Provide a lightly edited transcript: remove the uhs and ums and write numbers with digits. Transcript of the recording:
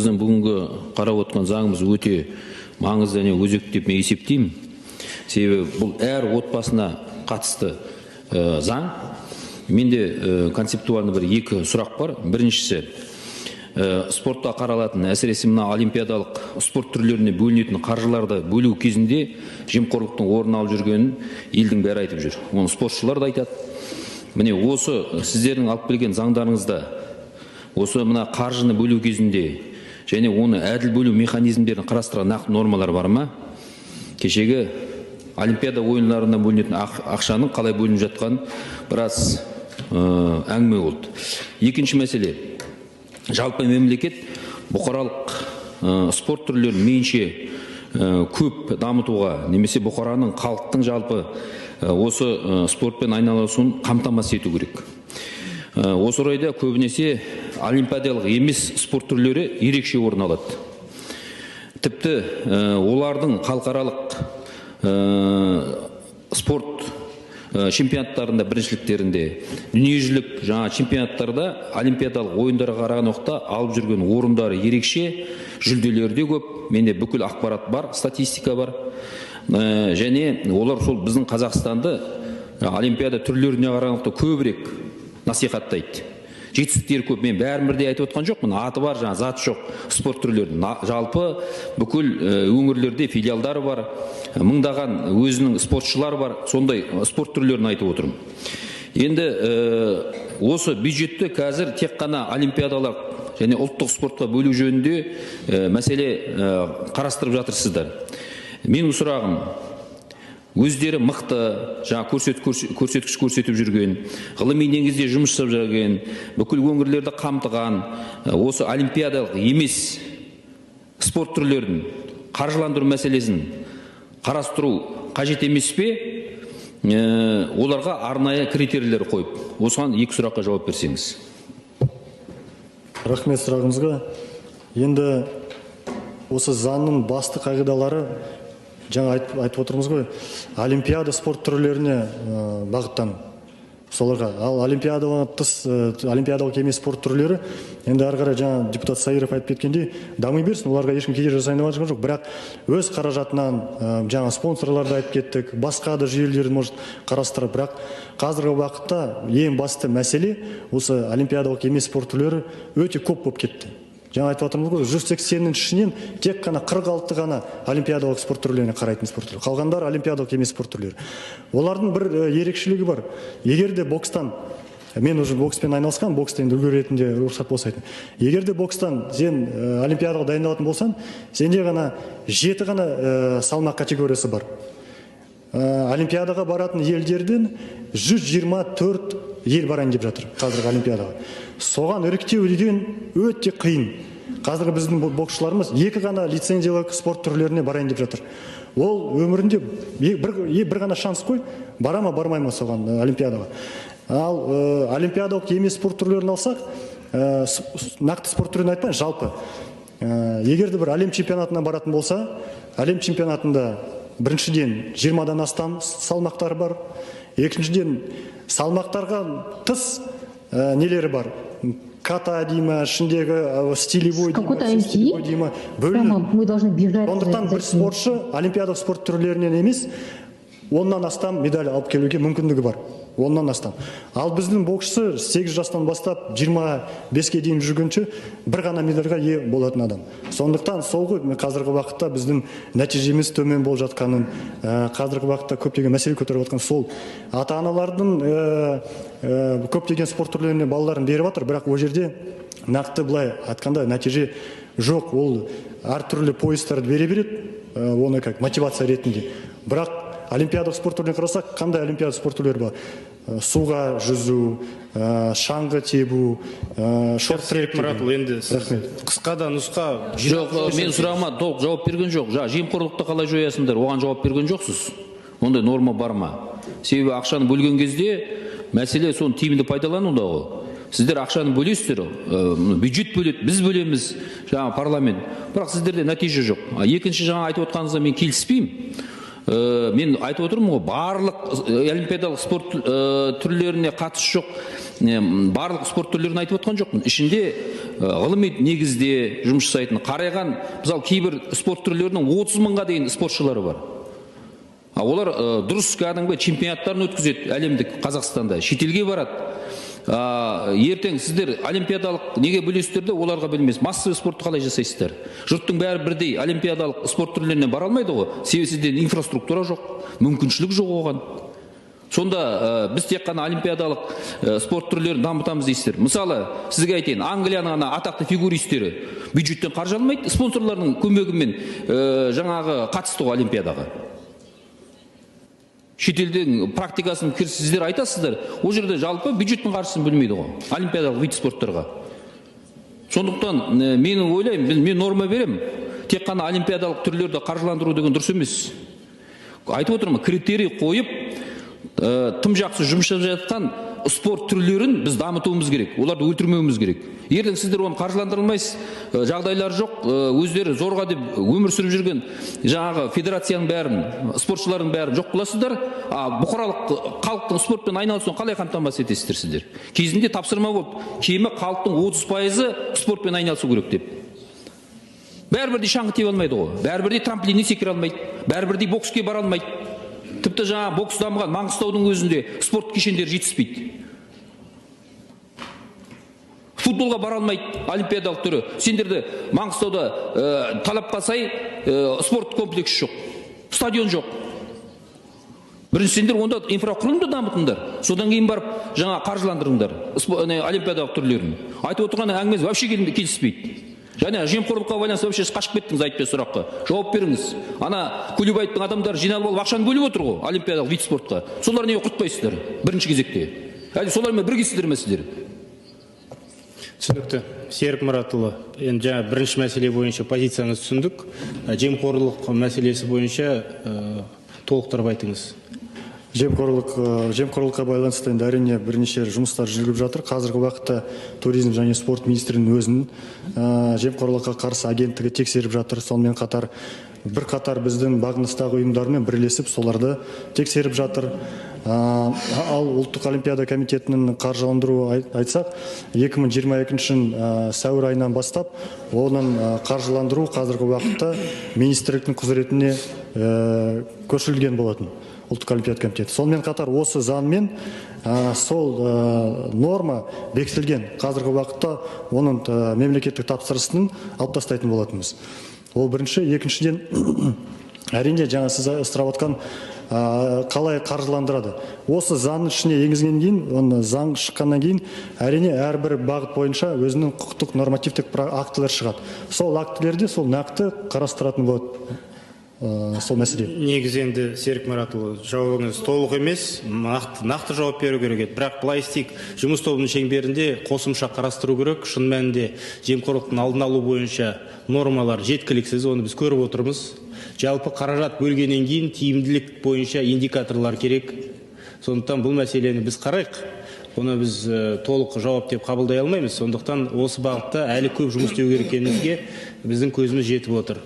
біздің бүгінгі қарап отырған заңымыз өте маңызды және өзекті деп мен есептеймін. Себебі бұл әр отбасына қатысты заң. Менде концептуальный бір екі сұрақ бар. Біріншісі, спортта қаралатын, әсіресе мына олимпиадалық спорт түрлеріне бөлінетін қаржыларды бөлу кезінде жемқорлықтың орын алып жүргенін елдің бәрі айтып жүр. Оны спортшылар да айтады. Міне осы сіздердің алып келген заңдарыңызда осы мына қаржыны бөлу кезінде және оны әділ бөлу механизмдерін қарастырған нақты нормалар бар ма? Кешегі олимпиада ойындарына бөлінетін ақшаның қалай бөлініп жатқан біраз әңгіме болды. Екінші мәселе, жалпы мемлекет бұқаралық спорт түрлерін мейлінше көп дамытуға, немесе бұқараның, халықтың жалпы осы спортпен айналысуын қамтамасыз ету керек. Осы орайда көбінесе олимпиадалық емес спорт түрлері ерекше орын алады. Тіпті олардың халықаралық спорт чемпионаттарында, біріншіліктерінде, дүниежүзілік жаңа чемпионаттарда олимпиадалық ойындарға қараған уақытта алып жүрген орындары ерекше, жүлделері көп. Менде бүкіл ақпарат бар, статистика бар. Және олар сол біздің Қазақстанды олимпиада түрлеріне қараған уақытта көбірек насихаттайды. Жетістіктері көп. Мен бәрін бірдей айтып отқан жоқпын. Аты бар, жаңа заты жоқ спорт түрлерінің. Жалпы бүкіл өңірлерде филиалдары бар, мыңдаған өзінің спортшылар бар. Сондай спорт түрлерін айтып отырмын. Енді осы бюджетті қазір тек қана олимпиадалар және ұлттық спортқа бөлу жөнінде мәселе қарастырып жатырсыздар. Менің сұрағым, өздері мықты, жаңа көрсеткіш көрсетіп жүрген, ғылыми негізде жұмыс жасап жүрген, бүкіл өңірлерді қамтыған, осы олимпиадалық емес спорт түрлерін қаржыландыру мәселесін қарастыру қажет емес пе? Оларға арнайы критерийлер қойып, осыған екі сұраққа жауап берсеңіз. Рахмет сұрағыңызға. Енді осы заңның басты қағидалары жаңа айтып отырмыз ғой, олимпиада спорт түрлеріне бағыттану. Соларға. Ал олимпиадалық емес спорт түрлері, енді ары қарай жаңа депутат Сайыров айтып кеткендей, дами берсін, оларға ешкім кедергі жасайын деп жатқан жоқ. Бірақ өз қаражатынан жаңа спонсорларды айтып кеттік, басқа да жүйелерді может қарастырып, бірақ қазіргі уақытта ең басты мәселе осы олимпиадалық емес спорт түрлері өте көп болып кетті. Жаңа айтып отырмыз ғой, 180-нің ішінен тек қана 46 ғана олимпиадалық спорт түрлеріне қарайтын спорт түрлері. Қалғандар олимпиадалық емес спорт түрлері. Олардың бір ерекшелігі бар. Егер де бокстан, мен уже бокспен айналысқан, бокста енді үлгі ретінде рұқсат болса айтайын. Егер де бокстан сен олимпиадаға дайындалатын болсаң, сенде ғана 7 ғана салмақ категориясы бар. Олимпиадаға баратын елдерден 124 ел барайын деп жатыр қазіргі олимпиадаға. Соған іріктеу деген өте қиын. Қазіргі біздің боксшыларымыз 2 ғана лицензиялық спорт түрлеріне барайын деп жатыр. Ол өмірінде бір ғана шанс қой, бара ма бармай ма соған олимпиадаға. Ал олимпиадалық емес спорт түрлерін алсақ, нақты спорт түрін айтпай, жалпы. Егер де бір әлем чемпионатына баратын болса, әлем чемпионатында біріншіден 20-дан астам салмақтар бар. Екіншіден салмақтарға тыс нелері бар. Ката дейма, ішіндегі стилевой дейма, сондықтан бір спортшы олимпиадалық спорт түрлерінен емес, 10-нан астам медаль алып келуге мүмкіндігі бар. 10-нан астам. Ал біздің боксшы 8 жастан бастап 25-ке дейін жүргенше бір ғана медальға ие болатын адам. Сондықтан сол ғой қазіргі уақытта біздің нәтижеміз төмен болып жатқанын, қазіргі уақытта көптеген мәселе көтеріп жатқан сол. Ата-аналардың көптеген спорт түрлеріне балаларын беріп жатыр, бірақ ол жерде нақты былай айтқанда нәтиже жоқ. Ол әртүрлі поездтарды бере береді, оны как мотивация ретінде. Бірақ олимпиадалық спорт түрлеріне қарасақ, қандай олимпиадалық спорт түрлері бар? Суға жүзу, шаңғы тебу, шорт-трек. Енді қысқа да нұсқа. Жоқ, мен сұрағыма толық жауап берген жоқ. Жемқорлықты қалай жоясыңдар? Оған жауап берген жоқсыз. Ондай норма бар ма? Себебі ақшаны бөлген кезде мәселе соны тиімді пайдалануда ғой. Сіздер ақшаны бөлесіздер, бюджет бөледі, біз бөлеміз, жаңа парламент. Бірақ сіздерде нәтиже жоқ. Екінші жаңа айтып отқаныңызға мен келіспеймін. Мен айтып отырмын ғой, барлық олимпиадалық спорт түрлеріне қатысы жоқ барлық спорт түрлерін айтып отқан жоқпын. Ішінде ғылыми негізде жұмыс жасайтын, қарайған, мысалы кейбір спорт түрлерінің 30 мыңға дейін спортшылары бар. Олар дұрыс кәдімгі чемпионаттарын өткізеді әлемдік, Қазақстанда, шетелге барады. Ертең сіздер олимпиадалық неге бөлесіздер де оларға білмес. Массовый спортты қалай жасайсыздар? Жұрттың бәрі бірдей олимпиадалық спорт түрлеріне бара алмайды ғой. Себебі сізде инфраструктура жоқ, мүмкіншілік жоқ оған. Сонда біз тек қана олимпиадалық спорт түрлерін дамытамыз дейсіздер. Мысалы, сізге айтайын, Англияның атақты фигуристері бюджеттен қаржы алмайды, спонсорлардың көмегімен жаңағы қатысты олимпиадаға. Шетелдің практикасын сіздер айтасыздар, ол жерде жалпы бюджеттің қаржысын бөлмейді ғой, олимпиадалық вид спорттарға. Сондықтан мен ойлаймын, мен норма берем, тек қана олимпиадалық түрлерді қаржыландыру деген дұрыс емес. Айтып отырмын, критерий қойып, тым жақсы жұмыс жасап жатқан спорт түрлерін біз дамытуымыз керек, оларды өлтірмеуіміз керек. Ертең сіздер оны қаржыландырылмайсыз, жағдайлар жоқ, өздері зорға деп өмір сүріп жүрген жаңағы федерацияның бәрін, спортшылардың бәрін жоқ қыласыздар, бұқаралық халықтың спортпен айналысуын қалай қамтамасыз етесіздер сіздер? Кезінде тапсырма болды, кемі халықтың 30% спортпен айналысу керек деп. Бәрібірдей шаңғы теуе алмайды ғой, бәрібірдей трамплиннен секіре алмайды, бәрібірдей бокске бара алмайды. Тіпті жаңа бокс дамыған Маңғыстаудың өзінде спорт кешендері жетіспейді. Футболға бара алмайды олимпиадалық түрі. Сендерді Маңғыстауда талапқа сай спорт комплекс жоқ, стадион жоқ. Бірінші сендер онда инфрақұрылымды дамытыңдар, содан кейін барып жаңа қаржыландырыңдар олимпиадалық түрлерін. Айтып отырған әңгімеңіз вообще келіспейді. Және жемқорлыққа байланысты вообще қашып кеттіңіз, айтпай сұраққа. Жауап беріңіз. Ана Кулибаевтың адамдары жиналып алып ақшаны бөліп отыр ғой олимпиадалық вид спортқа. Солар неге құртпайсыздар бірінші кезекте? Әлде солармен біргесіздер ме сіздер? Түсінікті. Серік Мұратұлы, енді жаңа бірінші мәселе бойынша позицияңыз түсіндік. Жемқорлық мәселесі бойынша толықтырып айтыңыз. Жемқорлыққа байланысты енді әрине бірнеше жұмыстар жүргізіліп жатыр. Қазіргі уақытта туризм және спорт министрінің өзінің жемқорлыққа қарсы агенттігі тексеріп жатыр. Сонымен қатар бірқатар біздің бағыныстағы ұйымдармен бірлесіп соларды тексеріп жатыр. Ал ұлттық олимпиада комитетінің қаржыландыруы айтсақ, 2022 сәуір айынан бастап оның қаржыландыру қазіргі уақытта министрліктің құзыретіне көшірілген болатын. Ұлттық олимпиада комитеті. Сонымен қатар осы заңмен сол норма бекітілген. Қазіргі уақытта оның мемлекеттік тапсырысын алып тастайтын болатынбыз. Ол бірінші. Екіншіден, әрине жаңа сіз сұрап отқан қалай қаржыландырады. Осы заңның ішіне енгізген кейін, оны заң шыққаннан кейін, әрине әрбір бағыт бойынша өзінің құқықтық нормативтік актілер шығады. Сол актілерде сол нақты қарастыратын болады. Сол мәселе. Негізінде Серік Мұратұлы, жауабыңыз толық емес, нақты жауап беру керек еді. Бірақ былай істейік, жұмыс тобының шеңберінде қосымша қарастыру керек. Шын мәнінде жемқорлықтың алдын алу бойынша нормалар жеткіліксіз, оны біз көріп отырмыз. Жалпы қаражат бөлгеннен кейін тиімділік бойынша индикаторлар керек. Сондықтан бұл мәселені біз қарайық. Оны біз толық жауап деп қабылдай алмаймыз. Сондықтан осы бағытта әлі көп жұмыс істеу керек екенімізге біздің көзіміз жетіп отыр.